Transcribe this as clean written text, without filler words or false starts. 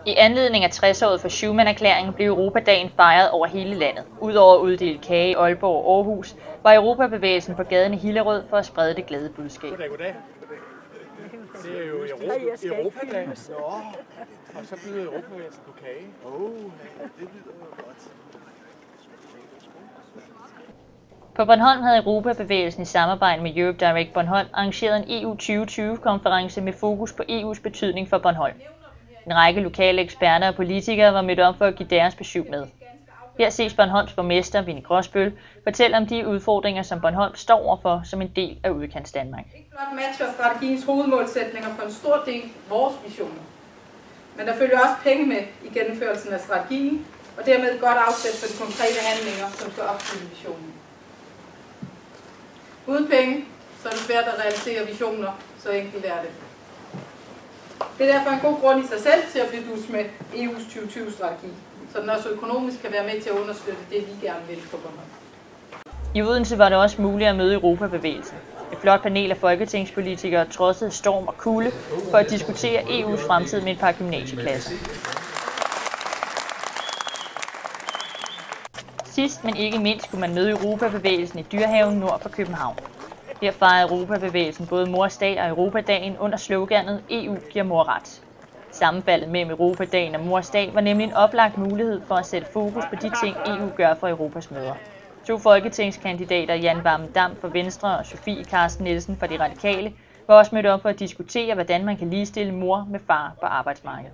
I anledning af 60-året for Schuman-erklæringen blev Europadagen fejret over hele landet. Udover at uddele kage i Aalborg og Aarhus, var Europabevægelsen på gaden i Hillerød for at sprede det glade budskab. Goddag. Det er jo Europadag. Og så byder Europabevægelsen på kage. Det lyder godt. På Bornholm havde Europabevægelsen i samarbejde med Europe Direct Bornholm arrangeret en EU 2020-konference med fokus på EU's betydning for Bornholm. En række lokale eksperter og politikere var mødt op for at give deres besøg med. Her ses Bornholms borgmester, Winnie Grosbøll, fortælle om de udfordringer, som Bornholm står overfor som en del af Udkantsdanmark. Ikke blot matcher strategiens hovedmålsætninger for en stor del vores visioner, men der følger også penge med i gennemførelsen af strategien, og dermed et godt afsæt for de konkrete handlinger, som skal opfylde visionen. Uden penge, så er det svært at realisere visioner, så enkelt er det. Det er derfor en god grund i sig selv til at blive dus med EU's 2020-strategi, så den også økonomisk kan være med til at understøtte det, vi gerne vil på Bornholm. I Odense var det også muligt at møde Europabevægelsen. Et flot panel af folketingspolitikere trodsede storm og kulde for at diskutere EU's fremtid med et par gymnasieklasser. Sidst, men ikke mindst, kunne man møde Europabevægelsen i Dyrehaven nord for København. Her fejrede Europabevægelsen både Mors Dag og Europadagen under sloganet EU giver mor ret. Sammenfaldet mellem Europadagen og Mors Dag var nemlig en oplagt mulighed for at sætte fokus på de ting, EU gør for Europas mødre. 2 folketingskandidater, Jan Warmerdam for Venstre og Sofie Carsten Nielsen for De Radikale, var også mødt op for at diskutere, hvordan man kan ligestille mor med far på arbejdsmarkedet.